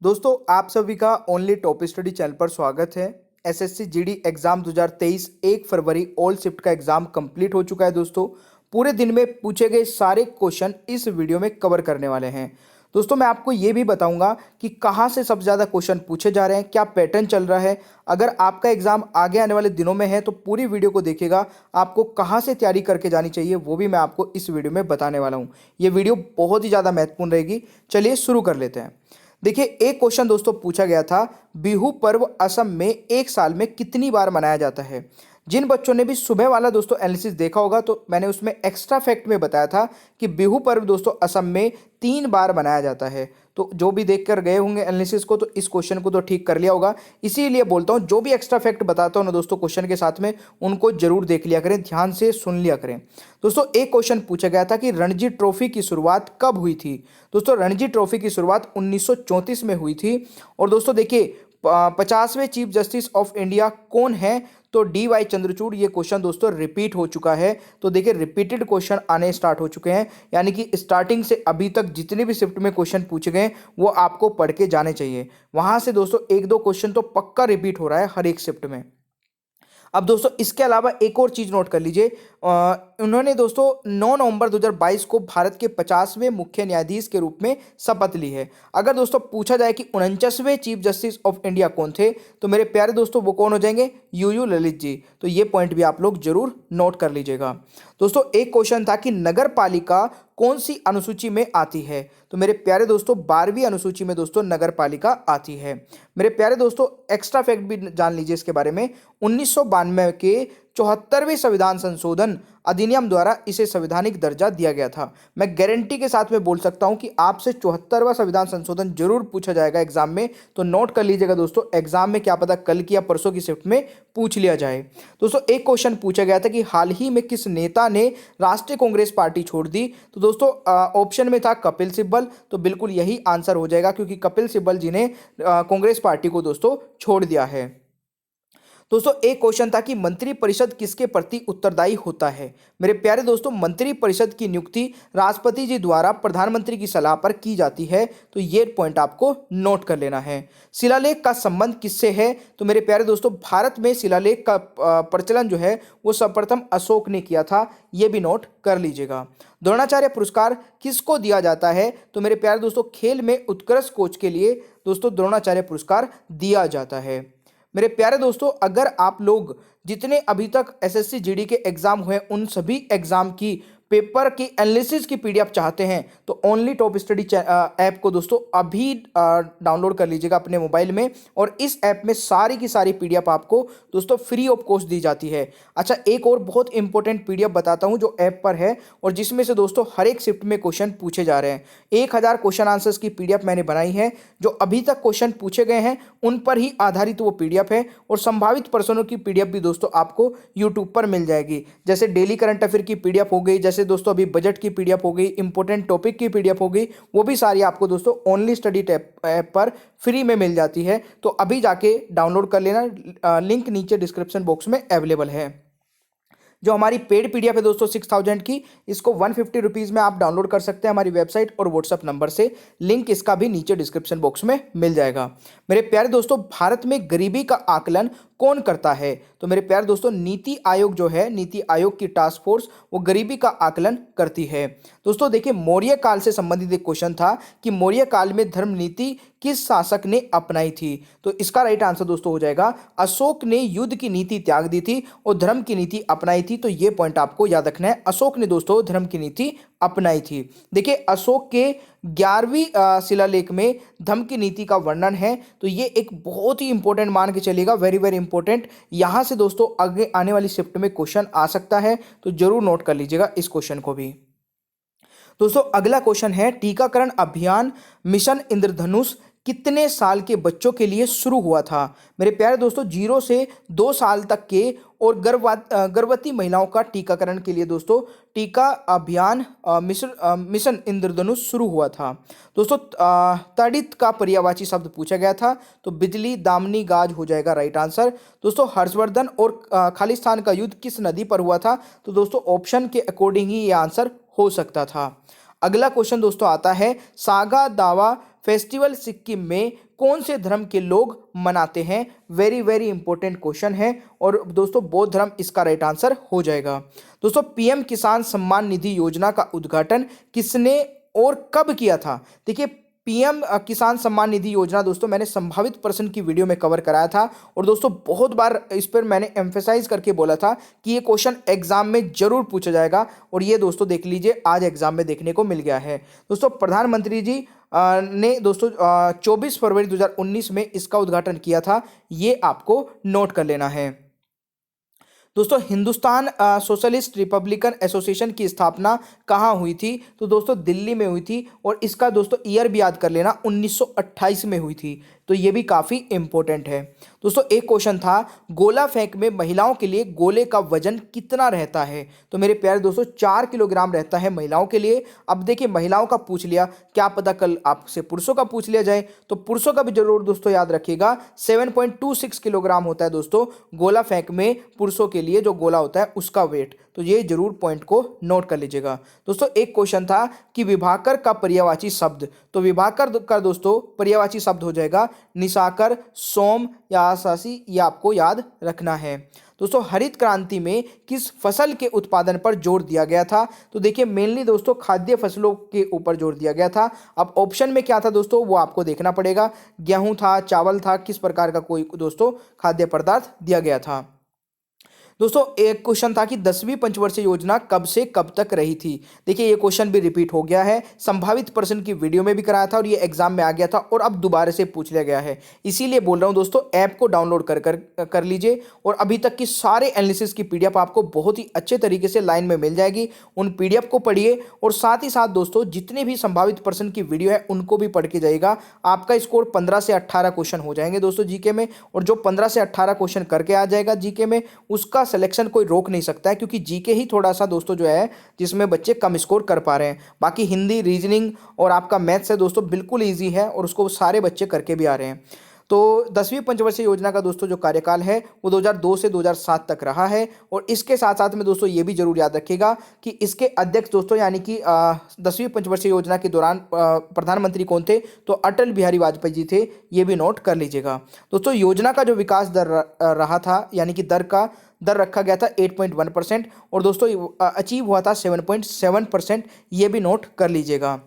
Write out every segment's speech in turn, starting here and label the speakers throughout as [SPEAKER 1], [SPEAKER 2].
[SPEAKER 1] दोस्तों आप सभी का ओनली टॉप स्टडी चैनल पर स्वागत है। एसएससी जीडी एग्जाम 2023 1 फरवरी ऑल शिफ्ट का एग्जाम कंप्लीट हो चुका है। दोस्तों पूरे दिन में पूछे गए सारे क्वेश्चन इस वीडियो में कवर करने वाले हैं। दोस्तों मैं आपको ये भी बताऊंगा कि कहाँ से सबसे ज़्यादा क्वेश्चन पूछे जा रहे हैं, क्या पैटर्न चल रहा है। अगर आपका एग्जाम आगे आने वाले दिनों में है तो पूरी वीडियो को देखिएगा, आपको कहाँ से तैयारी करके जानी चाहिए वो भी मैं आपको इस वीडियो में बताने वाला हूँ। ये वीडियो बहुत ही ज़्यादा महत्वपूर्ण रहेगी। चलिए शुरू कर लेते हैं। देखिए एक क्वेश्चन दोस्तों पूछा गया था, बिहू पर्व असम में एक साल में कितनी बार मनाया जाता है। जिन बच्चों ने भी सुबह वाला दोस्तों एनालिसिस देखा होगा तो मैंने उसमें एक्स्ट्रा फैक्ट में बताया था कि बिहू पर्व दोस्तों असम में 3 बार मनाया जाता है। तो जो भी देख कर गए होंगे एनालिसिस को तो इस क्वेश्चन को तो ठीक कर लिया होगा। इसीलिए बोलता हूँ जो भी एक्स्ट्रा फैक्ट बताता हूँ ना दोस्तों क्वेश्चन के साथ में, उनको जरूर देख लिया करें, ध्यान से सुन लिया करें। दोस्तों एक क्वेश्चन पूछा गया था कि रणजी ट्रॉफी की शुरुआत कब हुई थी। दोस्तों रणजी ट्रॉफी की शुरुआत 1934 में हुई थी। और दोस्तों देखिए 50वें चीफ जस्टिस ऑफ इंडिया कौन है, तो डी वाई चंद्रचूड़। ये क्वेश्चन दोस्तों रिपीट हो चुका है। तो देखिए रिपीटेड क्वेश्चन आने स्टार्ट हो चुके हैं, यानी कि स्टार्टिंग से अभी तक जितने भी शिफ्ट में क्वेश्चन पूछे गए वो आपको पढ़ के जाने चाहिए। वहां से दोस्तों एक दो क्वेश्चन तो पक्का रिपीट हो रहा है हर एक शिफ्ट में। अब दोस्तों इसके अलावा एक और चीज नोट कर लीजिए, उन्होंने दोस्तों 9 नवंबर 2022 को भारत के 50वें मुख्य न्यायाधीश के रूप में शपथ ली है। अगर दोस्तों पूछा जाए कि 49वें चीफ जस्टिस ऑफ इंडिया कौन थे, तो मेरे प्यारे दोस्तों वो कौन हो जाएंगे, यूयू ललित जी। तो ये पॉइंट भी आप लोग जरूर नोट कर लीजिएगा। दोस्तों एक क्वेश्चन था कि नगर पालिका कौन सी अनुसूची में आती है, तो मेरे प्यारे दोस्तों 12वीं अनुसूची में दोस्तों नगर पालिका आती है। मेरे प्यारे दोस्तों एक्स्ट्रा फैक्ट भी जान लीजिए इसके बारे में। 1992 के 74वें संविधान संशोधन अधिनियम द्वारा इसे संवैधानिक दर्जा दिया गया था। मैं गारंटी के साथ में बोल सकता हूं कि आपसे 74वां संविधान संशोधन जरूर पूछा जाएगा एग्जाम में, तो नोट कर लीजिएगा दोस्तों। एग्जाम में क्या पता कल की या परसों की शिफ्ट में पूछ लिया जाए। दोस्तों एक क्वेश्चन पूछा गया था कि हाल ही में किस नेता ने राष्ट्रीय कांग्रेस पार्टी छोड़ दी, तो दोस्तों ऑप्शन में था कपिल सिब्बल। तो बिल्कुल यही आंसर हो जाएगा क्योंकि कपिल सिब्बल जी ने कांग्रेस पार्टी को दोस्तों छोड़ दिया है। दोस्तों एक क्वेश्चन था कि मंत्रिपरिषद किसके प्रति उत्तरदायी होता है। मेरे प्यारे दोस्तों मंत्रिपरिषद की नियुक्ति राष्ट्रपति जी द्वारा प्रधानमंत्री की सलाह पर की जाती है। तो ये पॉइंट आपको नोट कर लेना है। शिलालेख का संबंध किससे है, तो मेरे प्यारे दोस्तों भारत में शिलालेख का प्रचलन जो है वो सर्वप्रथम अशोक ने किया था। ये भी नोट कर लीजिएगा। द्रोणाचार्य पुरस्कार किसको दिया जाता है, तो मेरे प्यारे दोस्तों खेल में उत्कृष्ट कोच के लिए दोस्तों द्रोणाचार्य पुरस्कार दिया जाता है। मेरे प्यारे दोस्तों अगर आप लोग जितने अभी तक एसएससी जीडी के एग्जाम हुए उन सभी एग्जाम की पेपर की एनालिसिस की पीडीएफ चाहते हैं तो ओनली टॉप स्टडी ऐप को दोस्तों अभी डाउनलोड कर लीजिएगा अपने मोबाइल में। और इस ऐप में सारी की सारी पीडीएफ आपको दोस्तों फ्री ऑफ कॉस्ट दी जाती है। अच्छा एक और बहुत इंपॉर्टेंट पीडीएफ बताता हूं जो ऐप पर है और जिसमें से दोस्तों हर एक शिफ्ट में क्वेश्चन पूछे जा रहे हैं। 1000 क्वेश्चन आंसर्स की पीडीएफ मैंने बनाई है। जो अभी तक क्वेश्चन पूछे गए हैं उन पर ही आधारित वो पीडीएफ है और संभावित प्रश्नों की पीडीएफ भी दोस्तों आपको यूट्यूब पर मिल जाएगी। जैसे डेली करंट अफेयर की पीडीएफ हो गई, जैसे दोस्तों अभी बजट की पीडीएफ हो गई, इंपॉर्टेंट टॉपिक की पीडीएफ हो गई, वो भी सारी आपको दोस्तों ओनली स्टडी ऐप पर फ्री में मिल जाती है। तो अभी जाके डाउनलोड कर लेना, लिंक नीचे डिस्क्रिप्शन बॉक्स में अवेलेबल है। जो हमारी पेड पीडीएफ है दोस्तों 6000 की, इसको 150 रुपीज़ में आप डाउनलोड कर सकते हैं हमारी वेबसाइट और व्हाट्सअप नंबर से। लिंक इसका भी नीचे डिस्क्रिप्शन बॉक्स में मिल जाएगा। मेरे प्यारे दोस्तों भारत में गरीबी का आकलन कौन करता है, तो मेरे प्यारे दोस्तों नीति आयोग जो है, नीति आयोग की टास्क फोर्स वो गरीबी का आकलन करती है। दोस्तों देखिए मौर्य काल से संबंधित एक क्वेश्चन था कि मौर्य काल में धर्म नीति किस शासक ने अपनाई थी, तो इसका राइट आंसर दोस्तों हो जाएगा अशोक ने युद्ध की नीति त्याग दी थी और धर्म की नीति अपनाई थी। तो ये पॉइंट आपको याद रखना है, अशोक ने दोस्तों धर्म की नीति अपनाई थी। देखिए अशोक के 11वीं शिलालेख में धर्म की नीति का वर्णन है। तो ये एक बहुत ही इंपॉर्टेंट मान के चलिएगा, वेरी वेरी इंपॉर्टेंट। यहां से दोस्तों आगे आने वाली शिफ्ट में क्वेश्चन आ सकता है, तो जरूर नोट कर लीजिएगा इस क्वेश्चन को भी। दोस्तों अगला क्वेश्चन है टीकाकरण अभियान मिशन इंद्रधनुष कितने साल के बच्चों के लिए शुरू हुआ था। मेरे प्यारे दोस्तों 0 से 2 साल तक के और गर्भवती महिलाओं का टीकाकरण के लिए दोस्तों टीका अभियान मिशन इंद्रधनुष शुरू हुआ था। दोस्तों तड़ित का पर्यायवाची शब्द पूछा गया था, तो बिजली दामनी गाज हो जाएगा राइट आंसर। दोस्तों हर्षवर्धन और खालिस्तान का युद्ध किस नदी पर हुआ था, तो दोस्तों ऑप्शन के अकॉर्डिंग ही ये आंसर हो सकता था। अगला क्वेश्चन दोस्तों आता है सागा दावा फेस्टिवल सिक्किम में कौन से धर्म के लोग मनाते हैं? वेरी वेरी इंपॉर्टेंट क्वेश्चन है और दोस्तों बौद्ध धर्म इसका राइट आंसर हो जाएगा। दोस्तों पीएम किसान सम्मान निधि योजना का उद्घाटन किसने और कब किया था? देखिए पीएम किसान सम्मान निधि योजना दोस्तों मैंने संभावित प्रश्न की वीडियो में कवर कराया था और दोस्तों बहुत बार इस पर मैंने एम्फेसाइज करके बोला था कि ये क्वेश्चन एग्जाम में जरूर पूछा जाएगा और ये दोस्तों देख लीजिए आज एग्जाम में देखने को मिल गया है। दोस्तों प्रधानमंत्री जी ने दोस्तों 24 फरवरी 2019 में इसका उद्घाटन किया था, ये आपको नोट कर लेना है। दोस्तों हिंदुस्तान सोशलिस्ट रिपब्लिकन एसोसिएशन की स्थापना कहाँ हुई थी? तो दोस्तों दिल्ली में हुई थी और इसका दोस्तों ईयर भी याद कर लेना 1928 में हुई थी, तो ये भी काफ़ी इंपॉर्टेंट है। दोस्तों एक क्वेश्चन था गोला फेंक में महिलाओं के लिए गोले का वजन कितना रहता है? तो मेरे प्यारे दोस्तों 4 किलोग्राम रहता है महिलाओं के लिए। अब देखिए महिलाओं का पूछ लिया, क्या पता कल आपसे पुरुषों का पूछ लिया जाए, तो पुरुषों का भी जरूर दोस्तों याद रखिएगा 7.26 किलोग्राम होता है दोस्तों गोला फेंक में पुरुषों के लिए जो गोला होता है उसका वेट, तो ये जरूर पॉइंट को नोट कर लीजिएगा। दोस्तों एक क्वेश्चन था कि विभाकर का पर्यायवाची शब्द, तो विभाकर का दोस्तों पर्यायवाची शब्द हो जाएगा निशाकर, सोम या आशासी, ये आपको याद रखना है। दोस्तों हरित क्रांति में किस फसल के उत्पादन पर जोर दिया गया था? तो देखिए मेनली दोस्तों खाद्य फसलों के ऊपर जोर दिया गया था। अब ऑप्शन में क्या था दोस्तों वो आपको देखना पड़ेगा, गेहूं था, चावल था, किस प्रकार का कोई दोस्तों खाद्य पदार्थ दिया गया था। दोस्तों एक क्वेश्चन था कि 10वीं पंचवर्षीय योजना कब से कब तक रही थी? देखिए ये क्वेश्चन भी रिपीट हो गया है, संभावित प्रश्न की वीडियो में भी कराया था और ये एग्जाम में आ गया था और अब दोबारा से पूछ लिया गया है, इसीलिए बोल रहा हूं दोस्तों ऐप को डाउनलोड कर लीजिए और अभी तक की सारे एनालिसिस की पीडीएफ आपको बहुत ही अच्छे तरीके से लाइन में मिल जाएगी। उन पीडीएफ को पढ़िए और साथ ही साथ दोस्तों जितने भी संभावित प्रश्न की वीडियो है उनको भी पढ़ के जाइएगा। आपका स्कोर 15 से 18 क्वेश्चन हो जाएंगे दोस्तों जीके में, और जो 15 से 18 क्वेश्चन करके आ जाएगा जीके में उसका सिलेक्शन कोई रोक नहीं सकता है, क्योंकि जीके ही थोड़ा सा दोस्तों जो है जिसमें बच्चे कम स्कोर कर पा रहे हैं। बाकी हिंदी, रीजनिंग और आपका मैथ्स है दोस्तों बिल्कुल इजी है और उसको सारे बच्चे करके भी आ रहे हैं। तो 10वीं पंचवर्षीय योजना का दोस्तों जो कार्यकाल है वो 2002 से 2007 तक रहा है और इसके साथ साथ में दोस्तों ये भी जरूर याद रखिएगा कि इसके अध्यक्ष दोस्तों यानी कि 10वीं पंचवर्षीय योजना के दौरान प्रधानमंत्री कौन थे? तो अटल बिहारी वाजपेयी जी थे, ये भी नोट कर लीजिएगा। दोस्तों योजना का जो विकास दर रहा था यानी कि दर रखा गया था 8.1% और दोस्तों अचीव हुआ था 7.7%, ये भी नोट कर लीजिएगा।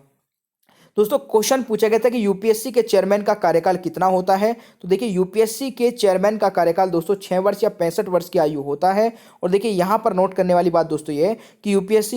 [SPEAKER 1] दोस्तों क्वेश्चन पूछा गया था कि यूपीएससी के चेयरमैन का कार्यकाल कितना होता है? तो देखिए यूपीएससी के चेयरमैन का कार्यकाल दोस्तों 6 वर्ष या 65 वर्ष की आयु होता है। और देखिए यहाँ पर नोट करने वाली बात दोस्तों ये है कि यूपीएससी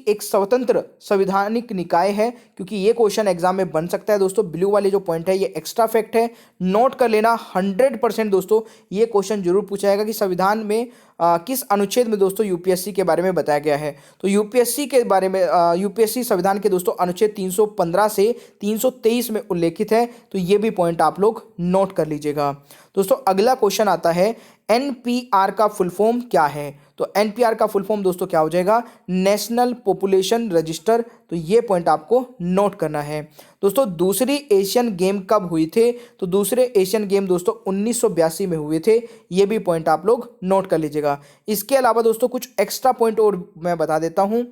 [SPEAKER 1] एक स्वतंत्र संवैधानिक निकाय है, क्योंकि ये क्वेश्चन एग्जाम में बन सकता है दोस्तों। ब्लू वाले जो पॉइंट है ये एक्स्ट्रा फैक्ट है, नोट कर लेना 100% दोस्तों। ये क्वेश्चन जरूर पूछा जाएगा कि संविधान में किस अनुच्छेद में दोस्तों यूपीएससी के बारे में बताया गया है? तो यूपीएससी के बारे में यूपीएससी संविधान के दोस्तों अनुच्छेद 315 से 323 में उल्लेखित है, तो ये भी पॉइंट आप लोग नोट कर लीजिएगा। दोस्तों अगला क्वेश्चन आता है एनपीआर का फुल फॉर्म क्या है? तो एनपीआर का फुल फॉर्म दोस्तों क्या हो जाएगा? नेशनल पॉपुलेशन रजिस्टर, तो ये पॉइंट आपको नोट करना है। दोस्तों दूसरी एशियन गेम कब हुई थे? तो दूसरे एशियन गेम दोस्तों 1982 में हुए थे, ये भी पॉइंट आप लोग नोट कर लीजिएगा। इसके अलावा दोस्तों कुछ एक्स्ट्रा पॉइंट और मैं बता देता हूं।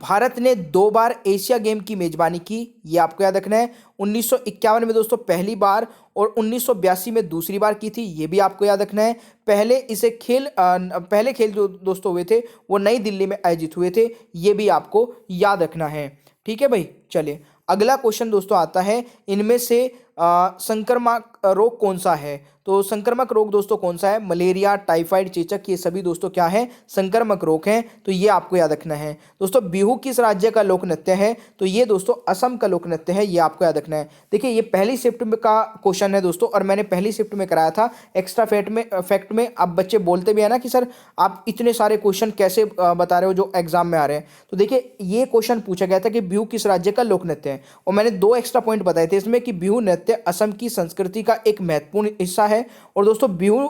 [SPEAKER 1] भारत ने 2 बार एशिया गेम की मेजबानी की, ये आपको याद रखना है। 1951 में दोस्तों पहली बार और 1982 में दूसरी बार की थी, ये भी आपको याद रखना है। पहले खेल जो दोस्तों हुए थे वो नई दिल्ली में आयोजित हुए थे, ये भी आपको याद रखना है। ठीक है भाई, चलिए अगला क्वेश्चन दोस्तों आता है इनमें से संक्रामक रोग कौन सा है? तो संक्रामक रोग दोस्तों कौन सा है? मलेरिया, टाइफाइड, चेचक, ये सभी दोस्तों क्या है? संक्रामक रोग हैं, तो ये आपको याद रखना है। दोस्तों बिहू किस राज्य का लोक नृत्य है? तो ये दोस्तों असम का लोक नृत्य है, ये आपको याद रखना है। देखिए ये पहली शिफ्ट में का क्वेश्चन है दोस्तों और मैंने पहली शिफ्ट में कराया था एक्स्ट्रा फैक्ट में। अब बच्चे बोलते भी है ना कि सर आप इतने सारे क्वेश्चन कैसे बता रहे हो जो एग्जाम में आ रहे हैं। तो देखिए ये क्वेश्चन पूछा गया था कि बिहू किस राज्य का लोक नृत्य है और मैंने 2 एक्स्ट्रा पॉइंट बताए थे इसमें कि बिहू नृत्य असम की संस्कृति का एक महत्वपूर्ण हिस्सा है और दोस्तों बिहू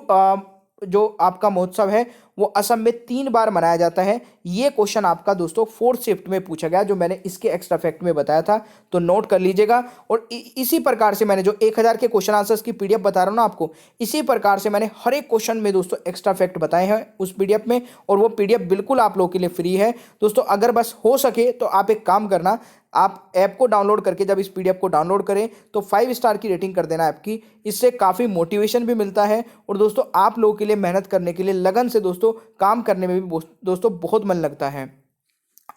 [SPEAKER 1] जो आपका महोत्सव है वो असम में 3 बार मनाया जाता है। ये क्वेश्चन आपका दोस्तों 4th शिफ्ट में पूछा गया जो मैंने इसके एक्स्ट्रा फैक्ट में बताया था, तो नोट कर लीजिएगा। और इसी प्रकार से मैंने जो 1000 के क्वेश्चन आंसर्स की पीडीएफ बता रहा हूं ना आपको, इसी प्रकार से मैंने हर एक क्वेश्चन में दोस्तों एक्स्ट्रा फैक्ट बताए हैं उस पीडीएफ में, और वो पीडीएफ बिल्कुल आप लोगों के लिए फ्री है दोस्तों। अगर बस हो सके तो आप एक काम करना, आप ऐप को डाउनलोड करके जब इस पीडीएफ को डाउनलोड करें तो 5 स्टार की रेटिंग कर देना ऐप की। इससे काफ़ी मोटिवेशन भी मिलता है और दोस्तों आप लोगों के लिए मेहनत करने के लिए लगन से दोस्तों काम करने में भी दोस्तों बहुत मन लगता है।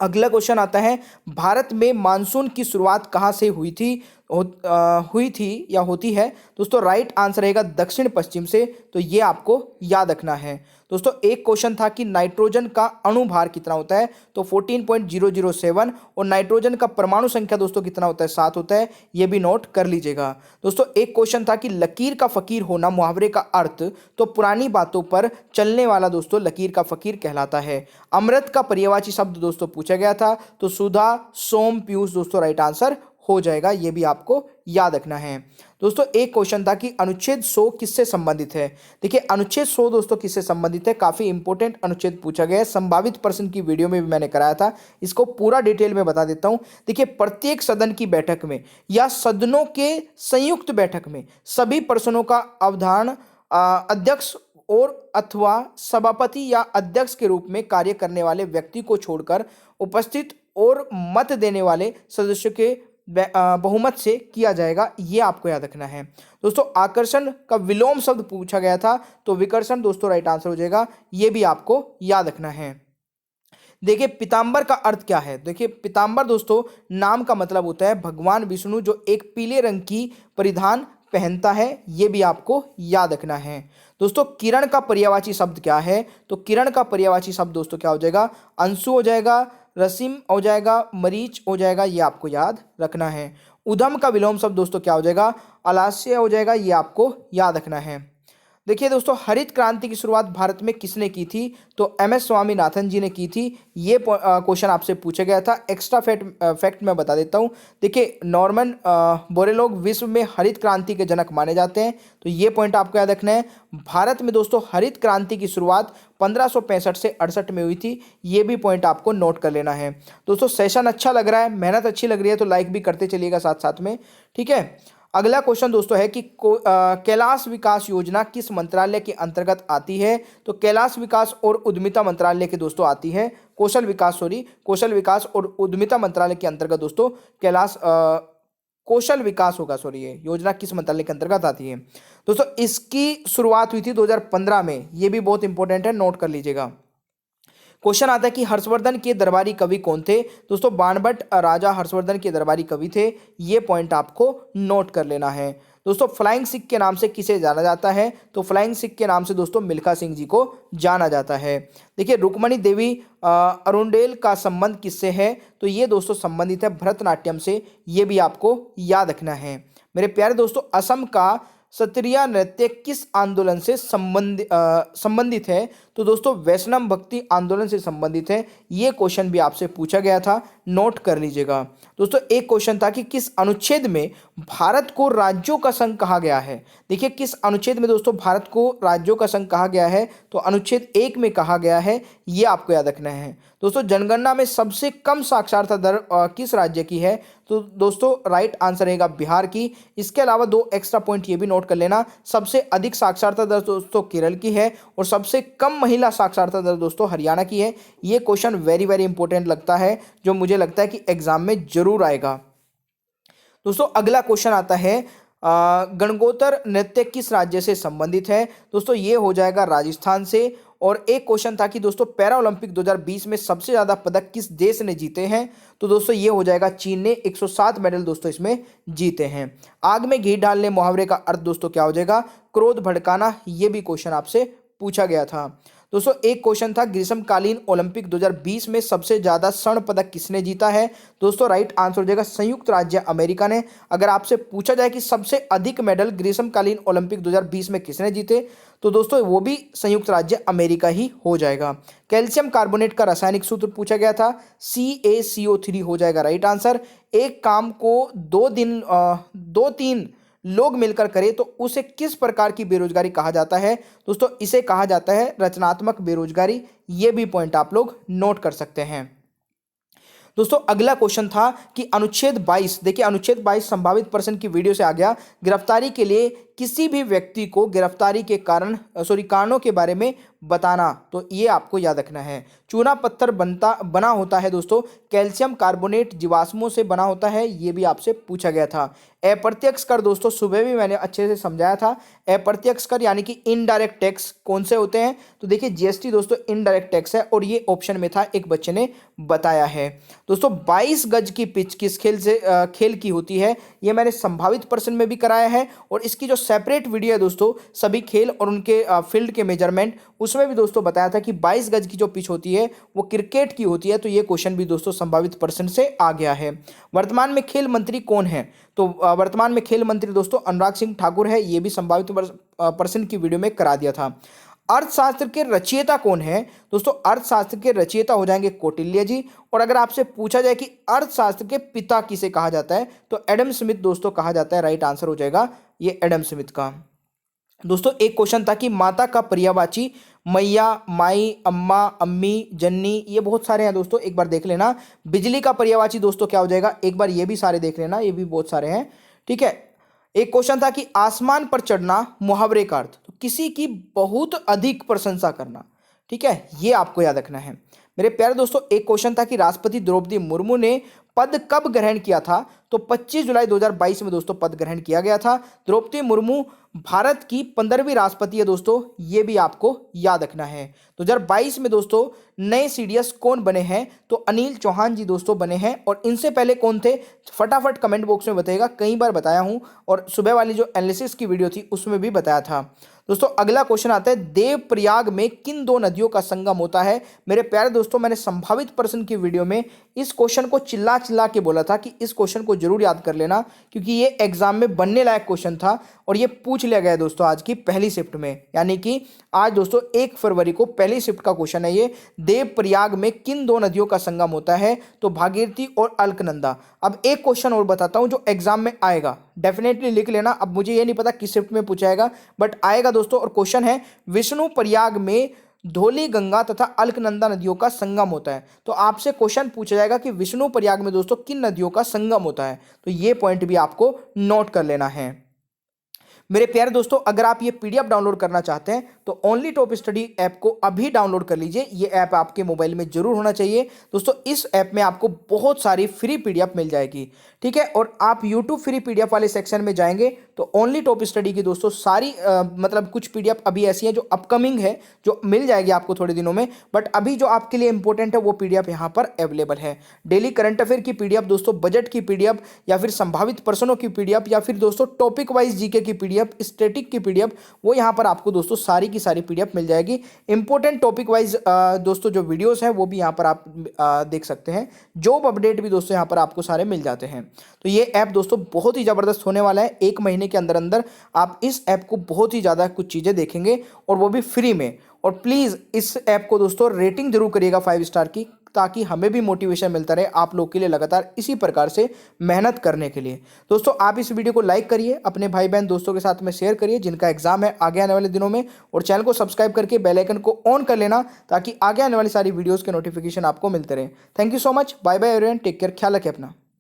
[SPEAKER 1] अगला क्वेश्चन आता है, भारत में मानसून की शुरुआत कहाँ से हुई थी हुई थी या होती है? दोस्तों राइट आंसर रहेगा दक्षिण पश्चिम से, तो ये आपको याद रखना है। दोस्तों एक क्वेश्चन था कि नाइट्रोजन का अणुभार कितना होता है, तो 14.007 और नाइट्रोजन का परमाणु संख्या दोस्तों कितना होता है, 7 होता है, ये भी नोट कर लीजिएगा। दोस्तों एक क्वेश्चन था कि लकीर का फकीर होना मुहावरे का अर्थ, तो पुरानी बातों पर चलने वाला दोस्तों लकीर का फकीर कहलाता है। अमृत का पर्यायवाची शब्द दोस्तों पूछा गया था, तो सुधा, सोम, पीयूष दोस्तों राइट आंसर हो जाएगा, ये भी आपको याद रखना है। दोस्तों एक क्वेश्चन था कि अनुच्छेद 100 किससे संबंधित है? देखिए अनुच्छेद 100 दोस्तों किससे संबंधित है, काफी इंपॉर्टेंट अनुच्छेद पूछा गया है। संभावित प्रश्न की वीडियो में भी मैंने कराया था, इसको पूरा डिटेल में बता देता हूं। देखिए प्रत्येक सदन की बैठक में या सदनों के संयुक्त बैठक में सभी प्रश्नों का अवधारण अध्यक्ष और अथवा सभापति या अध्यक्ष के रूप में कार्य करने वाले व्यक्ति को छोड़कर उपस्थित और मत देने वाले सदस्यों के बहुमत से किया जाएगा, ये आपको याद रखना है। दोस्तों आकर्षण का विलोम शब्द पूछा गया था, तो विकर्षण दोस्तों राइट आंसर हो जाएगा, ये भी आपको याद रखना है। देखिए पीतांबर का अर्थ क्या है? देखिए पीतांबर दोस्तों नाम का मतलब होता है भगवान विष्णु जो एक पीले रंग की परिधान पहनता है, ये भी आपको याद रखना है। दोस्तों किरण का पर्यायवाची शब्द क्या है? तो किरण का पर्यायवाची शब्द दोस्तों क्या हो जाएगा, अंशु हो जाएगा, रसीम हो जाएगा, मरीच हो जाएगा, ये आपको याद रखना है। उधम का विलोम शब्द दोस्तों क्या हो जाएगा, आलस्य हो जाएगा, ये आपको याद रखना है। देखिए दोस्तों हरित क्रांति की शुरुआत भारत में किसने की थी? तो एमएस स्वामीनाथन जी ने की थी। ये क्वेश्चन आपसे पूछा गया था। एक्स्ट्रा फैक्ट मैं बता देता हूँ। देखिए नॉर्मन बोरेलोग विश्व में हरित क्रांति के जनक माने जाते हैं, तो ये पॉइंट आपको याद रखना है। भारत में दोस्तों हरित क्रांति की शुरुआत 1565 से 68 में हुई थी, ये भी पॉइंट आपको नोट कर लेना है। दोस्तों सेशन अच्छा लग रहा है, मेहनत अच्छी लग रही है, तो लाइक भी करते चलिएगा साथ साथ में, ठीक है। अगला क्वेश्चन दोस्तों है कि कैलाश विकास योजना किस मंत्रालय के अंतर्गत आती है? तो कैलाश विकास और उद्यमिता मंत्रालय के दोस्तों आती है। कौशल विकास और उद्यमिता मंत्रालय के अंतर्गत दोस्तों कौशल विकास होगा, ये योजना किस मंत्रालय के अंतर्गत आती है? दोस्तों इसकी शुरुआत हुई थी 2015 में, ये भी बहुत इंपॉर्टेंट है, नोट कर लीजिएगा। क्वेश्चन आता है कि हर्षवर्धन के दरबारी कवि कौन थे? दोस्तों बाणभट्ट राजा हर्षवर्धन के दरबारी कवि थे, ये पॉइंट आपको नोट कर लेना है। दोस्तों फ्लाइंग सिख के नाम से किसे जाना जाता है? तो फ्लाइंग सिख के नाम से दोस्तों मिल्खा सिंह जी को जाना जाता है। देखिए रुक्मणी देवी अरुंडेल का संबंध किससे है? तो ये दोस्तों संबंधित है भरतनाट्यम से, ये भी आपको याद रखना है। मेरे प्यारे दोस्तों असम का सत्रिय नृत्य किस आंदोलन से संबंधित है? तो दोस्तों वैष्णव भक्ति आंदोलन से संबंधित है, ये क्वेश्चन भी आपसे पूछा गया था, नोट कर लीजिएगा। दोस्तों एक क्वेश्चन था कि किस अनुच्छेद में भारत को राज्यों का संघ कहा गया है? देखिए किस अनुच्छेद में दोस्तों भारत को राज्यों का संघ कहा गया है? तो अनुच्छेद 1 में कहा गया है, ये आपको याद रखना है। दोस्तों जनगणना में सबसे कम साक्षरता दर किस राज्य की है? तो दोस्तों राइट आंसर रहेगा बिहार की। इसके अलावा 2 एक्स्ट्रा पॉइंट ये भी नोट कर लेना, सबसे अधिक साक्षरता दर दोस्तों केरल की है और सबसे कम महिला साक्षरता दर दोस्तों हरियाणा की है। ये क्वेश्चन वेरी वेरी इंपॉर्टेंट लगता है, जो मुझे लगता है कि एग्जाम में जरूर आएगा। दोस्तों अगला क्वेश्चन आता है गणगोत्र नृत्य किस राज्य से संबंधित है? दोस्तों ये हो जाएगा राजस्थान से। और एक क्वेश्चन था कि दोस्तों पैरा ओलंपिक 2020 में सबसे ज्यादा पदक किस देश ने जीते हैं? तो दोस्तों ये हो जाएगा चीन ने 107 मेडल दोस्तों इसमें जीते हैं। आग में घी डालने मुहावरे का अर्थ दोस्तों क्या हो जाएगा? क्रोध भड़काना, ये भी क्वेश्चन आपसे पूछा गया था। दोस्तों एक क्वेश्चन था ग्रीष्मकालीन ओलंपिक 2020 में सबसे ज्यादा स्वर्ण पदक किसने जीता है? दोस्तों राइट आंसर हो जाएगा संयुक्त राज्य अमेरिका ने। अगर आपसे पूछा जाए कि सबसे अधिक मेडल ग्रीष्मकालीन ओलंपिक 2020 में किसने जीते, तो दोस्तों वो भी संयुक्त राज्य अमेरिका ही हो जाएगा। कैल्शियम कार्बोनेट का रासायनिक सूत्र पूछा गया था, CaCO3 हो जाएगा राइट आंसर। एक काम को 2-3 लोग मिलकर करें तो उसे किस प्रकार की बेरोजगारी कहा जाता है? दोस्तों इसे कहा जाता है रचनात्मक बेरोजगारी, ये भी पॉइंट आप लोग नोट कर सकते हैं। दोस्तों अगला क्वेश्चन था कि अनुच्छेद 22, देखिए अनुच्छेद 22 संभावित प्रश्न की वीडियो से आ गया, गिरफ्तारी के लिए किसी भी व्यक्ति को गिरफ्तारी के कारणों के बारे में बताना, तो ये आपको याद रखना है। चूना पत्थर बना होता है दोस्तों, कैल्शियम कार्बोनेट जीवाश्मों से बना होता है, ये भी आपसे पूछा गया था। अप्रत्यक्ष कर दोस्तों सुबह भी मैंने अच्छे से समझाया था। अप्रत्यक्ष कर यानी कि इनडायरेक्ट टैक्स कौन से होते हैं, तो देखिए जीएसटी दोस्तों इनडायरेक्ट टैक्स है, और ये ऑप्शन में था, एक बच्चे ने बताया है। दोस्तों 22 गज की पिच किस खेल की होती है, ये मैंने संभावित प्रश्न में भी कराया है, और इसकी जो सेपरेट वीडियो है दोस्तों सभी खेल और उनके फील्ड के मेजरमेंट, उसमें भी दोस्तों बताया था कि 22 गज की जो पिच होती है वो क्रिकेट की होती है। तो ये क्वेश्चन भी दोस्तों संभावित प्रश्न से आ गया है। वर्तमान में खेल मंत्री कौन है, तो वर्तमान में खेल मंत्री दोस्तों अनुराग सिंह ठाकुर है, ये भी संभावित प्रश्न की वीडियो में करा दिया था। अर्थशास्त्र के रचयिता कौन है, दोस्तों अर्थशास्त्र के रचयिता हो जाएंगे कौटिल्य जी। और अगर आपसे पूछा जाए कि अर्थशास्त्र के पिता किसे कहा जाता है, तो एडम स्मिथ दोस्तों कहा जाता है। राइट आंसर हो जाएगा ये एडम स्मिथ का। दोस्तों एक क्वेश्चन था कि माता का पर्यायवाची मैया, माई, अम्मा, अम्मी, जन्नी, ये बहुत सारे हैं दोस्तों, एक बार देख लेना। बिजली का पर्यायवाची दोस्तों क्या हो जाएगा, एक बार ये भी सारे देख लेना, ये भी बहुत सारे हैं, ठीक है। एक क्वेश्चन था कि आसमान पर चढ़ना मुहावरे का अर्थ, तो किसी की बहुत अधिक प्रशंसा करना, ठीक है, ये आपको याद रखना है। मेरे प्यारे दोस्तों एक क्वेश्चन था कि राष्ट्रपति द्रौपदी मुर्मू ने पद कब ग्रहण किया था, तो 25 जुलाई 2022 में दोस्तों पद ग्रहण किया गया था। द्रौपदी मुर्मू भारत की 15वीं राष्ट्रपति है दोस्तों, ये भी आपको याद रखना है। 2022 में दोस्तों नए सीडीएस कौन बने हैं, तो अनिल चौहान जी दोस्तों बने हैं। और इनसे पहले कौन थे, फटाफट कमेंट बॉक्स में बताइएगा, कई बार बताया हूं, और सुबह वाली जो एनालिसिस की वीडियो थी उसमें भी बताया था। दोस्तों अगला क्वेश्चन आता है, देवप्रयाग में किन दो नदियों का संगम होता है। मेरे प्यारे दोस्तों मैंने संभावित प्रश्न की वीडियो में इस क्वेश्चन को चिल्ला चिल्ला के बोला था कि इस क्वेश्चन को जरूर याद कर लेना, क्योंकि ये एग्जाम में बनने लायक क्वेश्चन था, और ये पूछ लिया गया दोस्तों आज की पहली शिफ्ट में, यानी कि आज दोस्तों 1 फरवरी को पहली शिफ्ट का क्वेश्चन है ये। देवप्रयाग में किन दो नदियों का संगम होता है, तो भागीरथी और अलकनंदा। अब एक क्वेश्चन और बताता हूं जो एग्जाम में आएगा, डेफिनेटली लिख लेना। अब मुझे ये नहीं पता किस शिफ्ट में पूछा जाएगा, बट आएगा दोस्तों। और क्वेश्चन है, विष्णु प्रयाग में धौली गंगा तथा अलकनंदा नदियों का संगम होता है। तो आपसे क्वेश्चन पूछा जाएगा कि विष्णु प्रयाग में दोस्तों किन नदियों का संगम होता है, तो ये पॉइंट भी आपको नोट कर लेना है। मेरे प्यारे दोस्तों अगर आप ये पीडीएफ डाउनलोड करना चाहते हैं तो ओनली टॉप स्टडी ऐप को अभी डाउनलोड कर लीजिए। ये ऐप आपके मोबाइल में जरूर होना चाहिए दोस्तों। इस ऐप में आपको बहुत सारी फ्री पीडीएफ मिल जाएगी, ठीक है। और आप यूट्यूब फ्री पीडीएफ वाले सेक्शन में जाएंगे तो ओनली टॉप स्टडी की दोस्तों सारी मतलब कुछ पीडीएफ अभी ऐसी है जो अपकमिंग है, जो मिल जाएगी आपको थोड़े दिनों में, बट अभी जो आपके लिए इंपॉर्टेंट है वो पीडीएफ यहाँ पर अवेलेबल है। डेली करंट अफेयर की पीडीएफ दोस्तों, बजट की पीडीएफ, या फिर संभावित प्रश्नों की पीडीएफ, या फिर दोस्तों टॉपिक वाइज जीके की पीडीएफ, स्टैटिक की पीडीएफ, वो यहाँ पर आपको दोस्तों सारी की सारी पीडीएफ मिल जाएगी। इंपॉर्टेंट टॉपिक वाइज दोस्तों जो वीडियोस हैं वो भी यहाँ पर आप देख सकते हैं। जॉब अपडेट भी दोस्तों यहाँ पर आपको सारे मिल जाते हैं। तो ये ऐप दोस्तों बहुत ही ज़बरदस्त होने वाला है। 1 महीने के अंदर अंदर आप इस ऐप को बहुत ही ज़्यादा कुछ चीज़ें देखेंगे, और वो भी फ्री में। और प्लीज़ इस ऐप को दोस्तों रेटिंग जरूर करिएगा 5 स्टार की, ताकि हमें भी मोटिवेशन मिलता रहे आप लोग के लिए लगातार इसी प्रकार से मेहनत करने के लिए। दोस्तों आप इस वीडियो को लाइक करिए, अपने भाई बहन दोस्तों के साथ में शेयर करिए जिनका एग्जाम है आगे आने वाले दिनों में, और चैनल को सब्सक्राइब करके बेल आइकन को ऑन कर लेना ताकि आगे आने वाली सारी वीडियोज़ के नोटिफिकेशन आपको मिलते रहे। Thank you so much, bye bye everyone, take care, ख्याल रखें अपना।